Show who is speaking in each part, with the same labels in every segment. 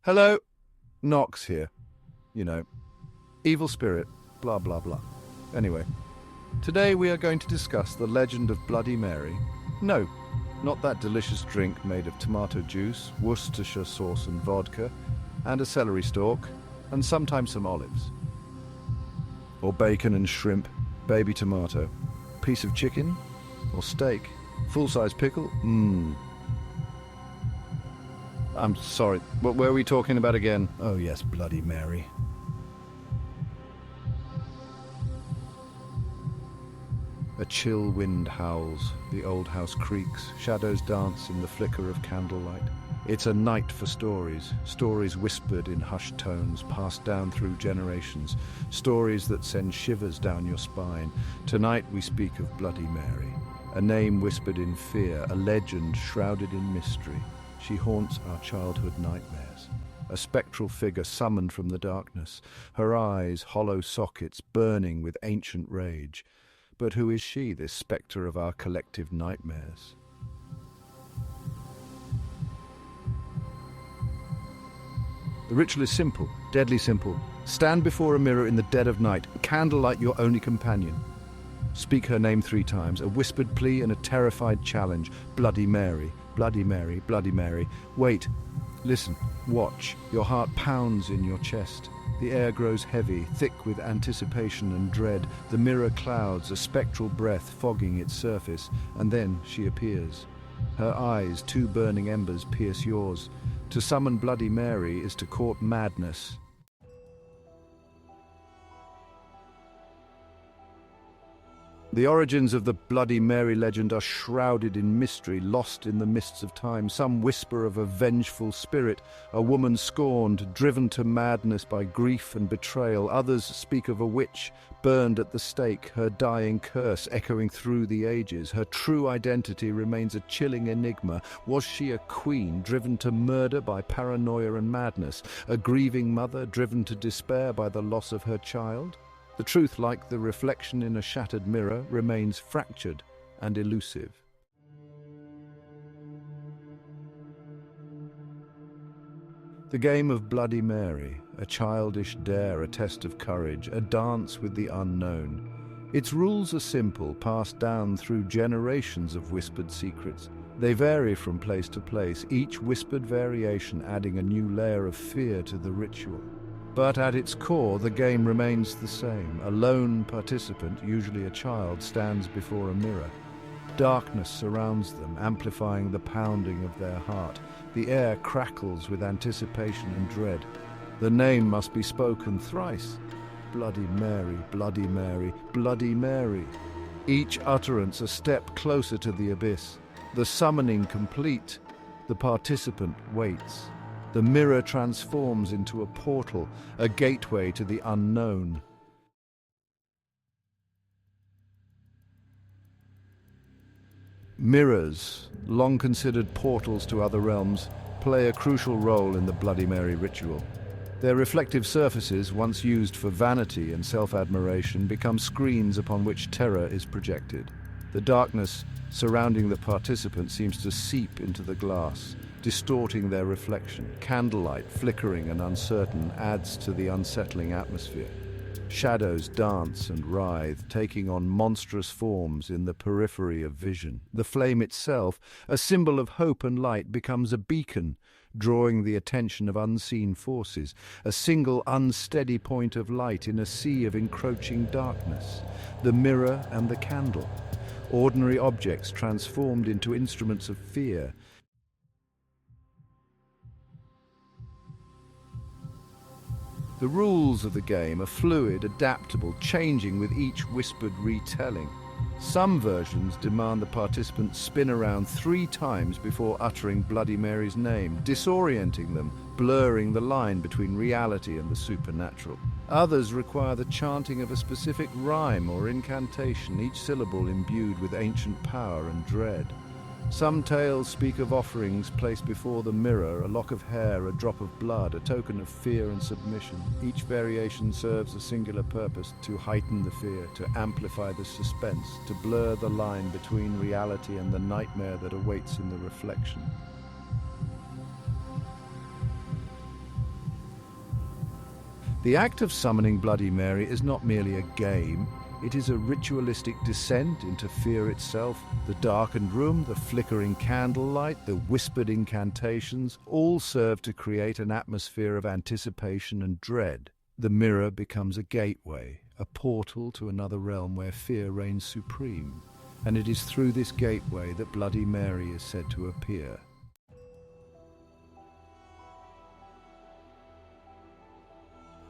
Speaker 1: Hello, Knox here. You know, evil spirit, blah blah blah. Anyway, today we are going to discuss the legend of Bloody Mary. No, not that delicious drink made of tomato juice, Worcestershire sauce and vodka, and a celery stalk, and sometimes some olives. Or bacon and shrimp, baby tomato, piece of chicken, or steak, full-size pickle. I'm sorry, what were we talking about again? Oh yes, Bloody Mary. A chill wind howls, the old house creaks, shadows dance in the flicker of candlelight. It's a night for stories, stories whispered in hushed tones, passed down through generations, stories that send shivers down your spine. Tonight we speak of Bloody Mary, a name whispered in fear, a legend shrouded in mystery. She haunts our childhood nightmares, a spectral figure summoned from the darkness, her eyes hollow sockets burning with ancient rage. But who is she, this spectre of our collective nightmares? The ritual is simple, deadly simple. Stand before a mirror in the dead of night, candlelight your only companion. Speak her name 3 times, a whispered plea and a terrified challenge. Bloody Mary, Bloody Mary, Bloody Mary. Wait, listen, watch. Your heart pounds in your chest. The air grows heavy, thick with anticipation and dread. The mirror clouds, a spectral breath fogging its surface, and then she appears. Her eyes, 2 burning embers, pierce yours. To summon Bloody Mary is to court madness. The origins of the Bloody Mary legend are shrouded in mystery, lost in the mists of time. Some whisper of a vengeful spirit, a woman scorned, driven to madness by grief and betrayal. Others speak of a witch, burned at the stake, her dying curse echoing through the ages. Her true identity remains a chilling enigma. Was she a queen, driven to murder by paranoia and madness? A grieving mother, driven to despair by the loss of her child? The truth, like the reflection in a shattered mirror, remains fractured and elusive. The game of Bloody Mary, a childish dare, a test of courage, a dance with the unknown. Its rules are simple, passed down through generations of whispered secrets. They vary from place to place, each whispered variation adding a new layer of fear to the ritual. But at its core, the game remains the same. A lone participant, usually a child, stands before a mirror. Darkness surrounds them, amplifying the pounding of their heart. The air crackles with anticipation and dread. The name must be spoken thrice. Bloody Mary, Bloody Mary, Bloody Mary. Each utterance a step closer to the abyss. The summoning complete, the participant waits. The mirror transforms into a portal, a gateway to the unknown. Mirrors, long considered portals to other realms, play a crucial role in the Bloody Mary ritual. Their reflective surfaces, once used for vanity and self-admiration, become screens upon which terror is projected. The darkness surrounding the participant seems to seep into the glass, distorting their reflection. Candlelight, flickering and uncertain, adds to the unsettling atmosphere. Shadows dance and writhe, taking on monstrous forms in the periphery of vision. The flame itself, a symbol of hope and light, becomes a beacon, drawing the attention of unseen forces, a single unsteady point of light in a sea of encroaching darkness. The mirror and the candle, ordinary objects transformed into instruments of fear. The rules of the game are fluid, adaptable, changing with each whispered retelling. Some versions demand the participants spin around 3 times before uttering Bloody Mary's name, disorienting them, blurring the line between reality and the supernatural. Others require the chanting of a specific rhyme or incantation, each syllable imbued with ancient power and dread. Some tales speak of offerings placed before the mirror, a lock of hair, a drop of blood, a token of fear and submission. Each variation serves a singular purpose: to heighten the fear, to amplify the suspense, to blur the line between reality and the nightmare that awaits in the reflection. The act of summoning Bloody Mary is not merely a game, it is a ritualistic descent into fear itself. The darkened room, the flickering candlelight, the whispered incantations all serve to create an atmosphere of anticipation and dread. The mirror becomes a gateway, a portal to another realm where fear reigns supreme. And it is through this gateway that Bloody Mary is said to appear.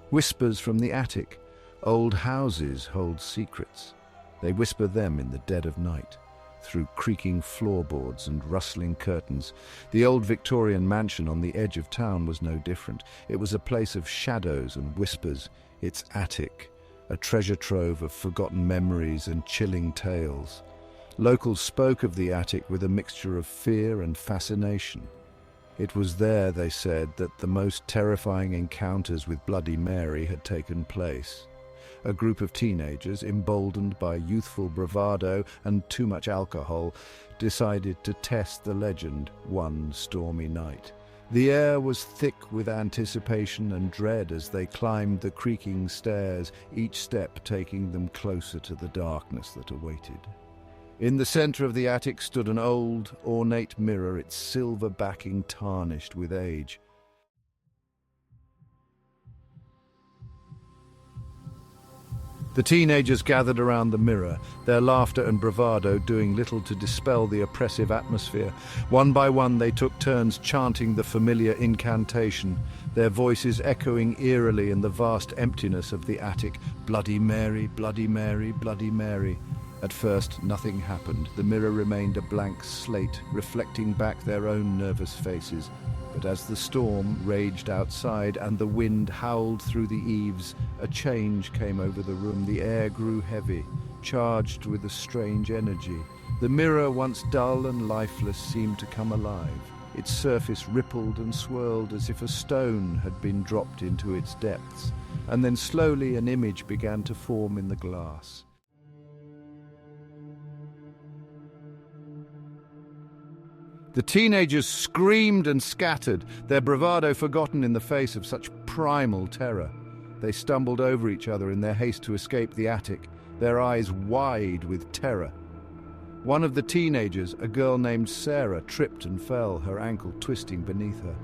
Speaker 1: Whispers from the attic. Old houses hold secrets. They whisper them in the dead of night, through creaking floorboards and rustling curtains. The old Victorian mansion on the edge of town was no different. It was a place of shadows and whispers, its attic, a treasure trove of forgotten memories and chilling tales. Locals spoke of the attic with a mixture of fear and fascination. It was there, they said, that the most terrifying encounters with Bloody Mary had taken place. A group of teenagers, emboldened by youthful bravado and too much alcohol, decided to test the legend one stormy night. The air was thick with anticipation and dread as they climbed the creaking stairs, each step taking them closer to the darkness that awaited. In the center of the attic stood an old, ornate mirror, its silver backing tarnished with age. The teenagers gathered around the mirror, their laughter and bravado doing little to dispel the oppressive atmosphere. One by one they took turns chanting the familiar incantation, their voices echoing eerily in the vast emptiness of the attic. Bloody Mary, Bloody Mary, Bloody Mary. At first, nothing happened. The mirror remained a blank slate, reflecting back their own nervous faces. But as the storm raged outside and the wind howled through the eaves, a change came over the room. The air grew heavy, charged with a strange energy. The mirror, once dull and lifeless, seemed to come alive. Its surface rippled and swirled as if a stone had been dropped into its depths. And then slowly an image began to form in the glass. The teenagers screamed and scattered, their bravado forgotten in the face of such primal terror. They stumbled over each other in their haste to escape the attic, their eyes wide with terror. One of the teenagers, a girl named Sarah, tripped and fell, her ankle twisting beneath her.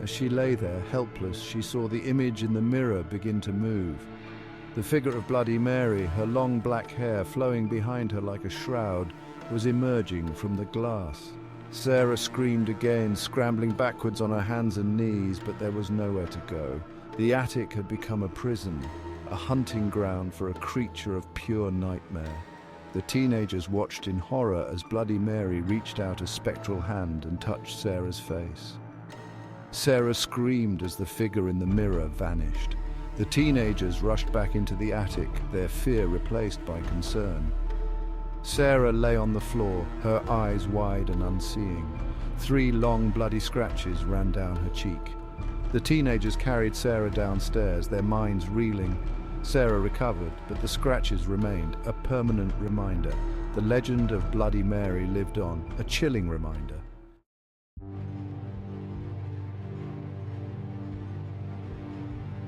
Speaker 1: As she lay there, helpless, she saw the image in the mirror begin to move. The figure of Bloody Mary, her long black hair flowing behind her like a shroud, was emerging from the glass. Sarah screamed again, scrambling backwards on her hands and knees, but there was nowhere to go. The attic had become a prison, a hunting ground for a creature of pure nightmare. The teenagers watched in horror as Bloody Mary reached out a spectral hand and touched Sarah's face. Sarah screamed as the figure in the mirror vanished. The teenagers rushed back into the attic, their fear replaced by concern. Sarah lay on the floor, her eyes wide and unseeing. 3 long bloody scratches ran down her cheek. The teenagers carried Sarah downstairs, their minds reeling. Sarah recovered, but the scratches remained, a permanent reminder. The legend of Bloody Mary lived on, a chilling reminder.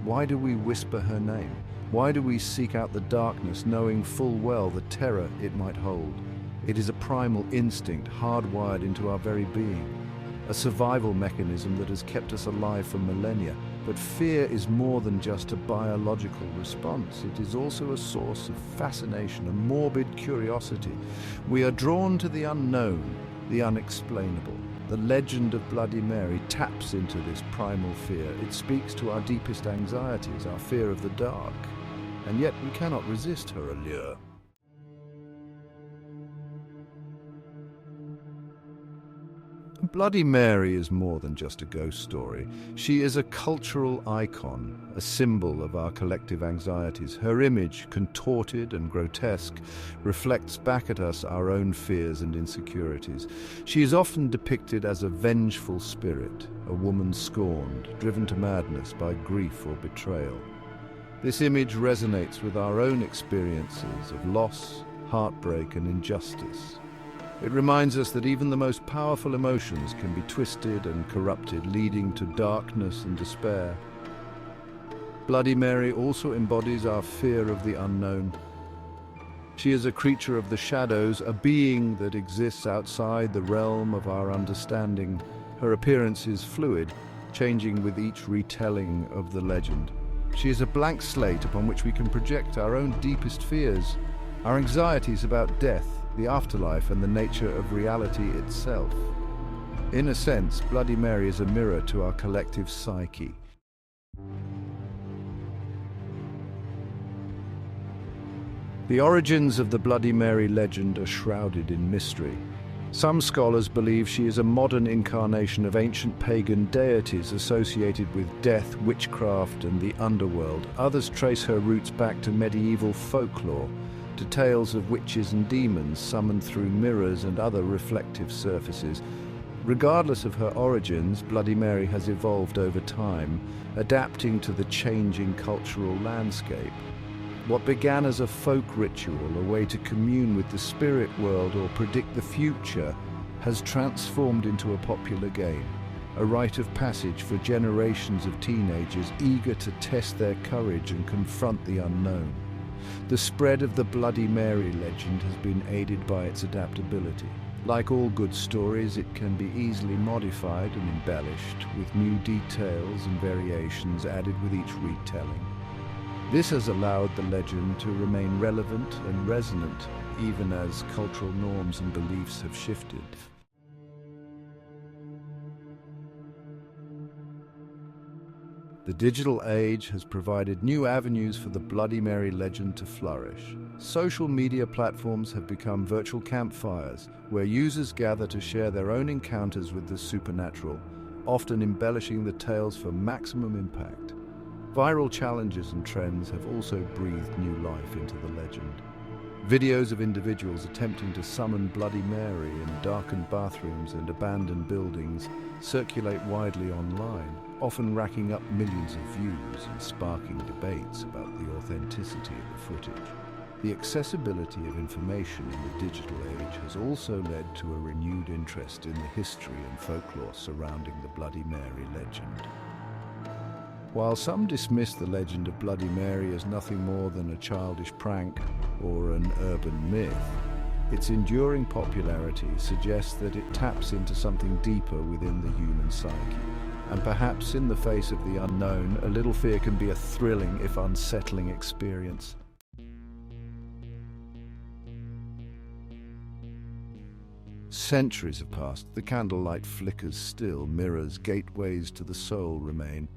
Speaker 1: Why do we whisper her name? Why do we seek out the darkness, knowing full well the terror it might hold? It is a primal instinct hardwired into our very being, a survival mechanism that has kept us alive for millennia. But fear is more than just a biological response. It is also a source of fascination, a morbid curiosity. We are drawn to the unknown, the unexplainable. The legend of Bloody Mary taps into this primal fear. It speaks to our deepest anxieties, our fear of the dark. And yet we cannot resist her allure. Bloody Mary is more than just a ghost story. She is a cultural icon, a symbol of our collective anxieties. Her image, contorted and grotesque, reflects back at us our own fears and insecurities. She is often depicted as a vengeful spirit, a woman scorned, driven to madness by grief or betrayal. This image resonates with our own experiences of loss, heartbreak, and injustice. It reminds us that even the most powerful emotions can be twisted and corrupted, leading to darkness and despair. Bloody Mary also embodies our fear of the unknown. She is a creature of the shadows, a being that exists outside the realm of our understanding. Her appearance is fluid, changing with each retelling of the legend. She is a blank slate upon which we can project our own deepest fears, our anxieties about death, the afterlife, and the nature of reality itself. In a sense, Bloody Mary is a mirror to our collective psyche. The origins of the Bloody Mary legend are shrouded in mystery. Some scholars believe she is a modern incarnation of ancient pagan deities associated with death, witchcraft, and the underworld. Others trace her roots back to medieval folklore, to tales of witches and demons summoned through mirrors and other reflective surfaces. Regardless of her origins, Bloody Mary has evolved over time, adapting to the changing cultural landscape. What began as a folk ritual, a way to commune with the spirit world or predict the future, has transformed into a popular game, a rite of passage for generations of teenagers eager to test their courage and confront the unknown. The spread of the Bloody Mary legend has been aided by its adaptability. Like all good stories, it can be easily modified and embellished, with new details and variations added with each retelling. This has allowed the legend to remain relevant and resonant, even as cultural norms and beliefs have shifted. The digital age has provided new avenues for the Bloody Mary legend to flourish. Social media platforms have become virtual campfires, where users gather to share their own encounters with the supernatural, often embellishing the tales for maximum impact. Viral challenges and trends have also breathed new life into the legend. Videos of individuals attempting to summon Bloody Mary in darkened bathrooms and abandoned buildings circulate widely online, often racking up millions of views and sparking debates about the authenticity of the footage. The accessibility of information in the digital age has also led to a renewed interest in the history and folklore surrounding the Bloody Mary legend. While some dismiss the legend of Bloody Mary as nothing more than a childish prank or an urban myth, its enduring popularity suggests that it taps into something deeper within the human psyche. And perhaps in the face of the unknown, a little fear can be a thrilling, if unsettling, experience. Centuries have passed, the candlelight flickers still, mirrors, gateways to the soul remain.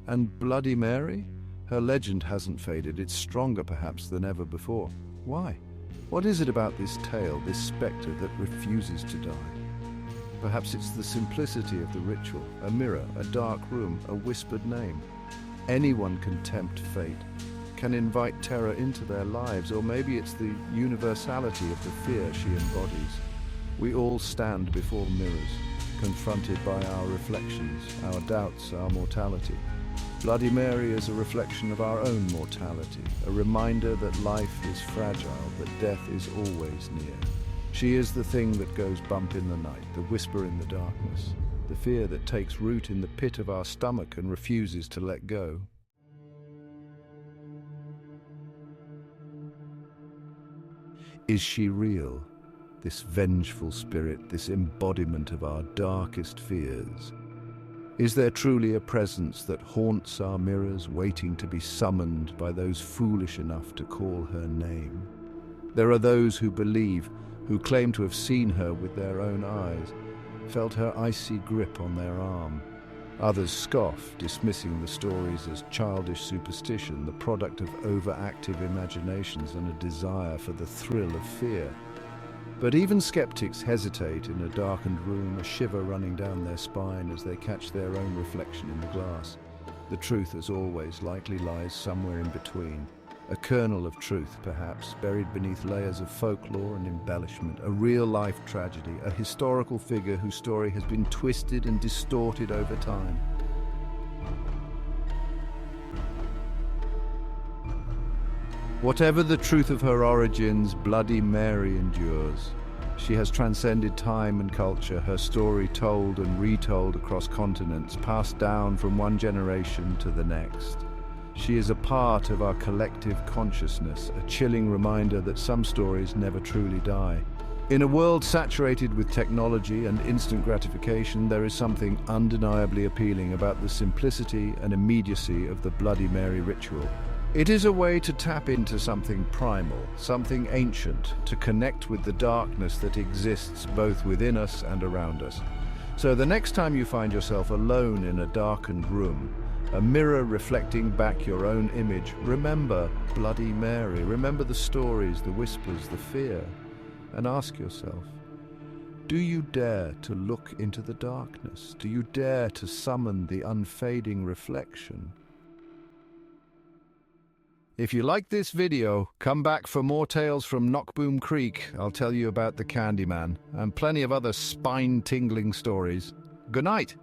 Speaker 1: And Bloody Mary? Her legend hasn't faded, it's stronger perhaps than ever before. Why? What is it about this tale, this spectre, that refuses to die? Perhaps it's the simplicity of the ritual, a mirror, a dark room, a whispered name. Anyone can tempt fate, can invite terror into their lives, or maybe it's the universality of the fear she embodies. We all stand before mirrors, confronted by our reflections, our doubts, our mortality. Bloody Mary is a reflection of our own mortality, a reminder that life is fragile, that death is always near. She is the thing that goes bump in the night, the whisper in the darkness, the fear that takes root in the pit of our stomach and refuses to let go. Is she real, this vengeful spirit, this embodiment of our darkest fears? Is there truly a presence that haunts our mirrors, waiting to be summoned by those foolish enough to call her name? There are those who believe, who claim to have seen her with their own eyes, felt her icy grip on their arm. Others scoff, dismissing the stories as childish superstition, the product of overactive imaginations and a desire for the thrill of fear. But even skeptics hesitate in a darkened room, a shiver running down their spine as they catch their own reflection in the glass. The truth, as always, likely lies somewhere in between. A kernel of truth, perhaps, buried beneath layers of folklore and embellishment, a real-life tragedy, a historical figure whose story has been twisted and distorted over time. Whatever the truth of her origins, Bloody Mary endures. She has transcended time and culture, her story told and retold across continents, passed down from one generation to the next. She is a part of our collective consciousness, a chilling reminder that some stories never truly die. In a world saturated with technology and instant gratification, there is something undeniably appealing about the simplicity and immediacy of the Bloody Mary ritual. It is a way to tap into something primal, something ancient, to connect with the darkness that exists both within us and around us. So the next time you find yourself alone in a darkened room, a mirror reflecting back your own image, remember Bloody Mary, remember the stories, the whispers, the fear, and ask yourself, do you dare to look into the darkness? Do you dare to summon the unfading reflection? If you like this video, come back for more tales from Knockboom Creek. I'll tell you about the Candyman and plenty of other spine-tingling stories. Good night.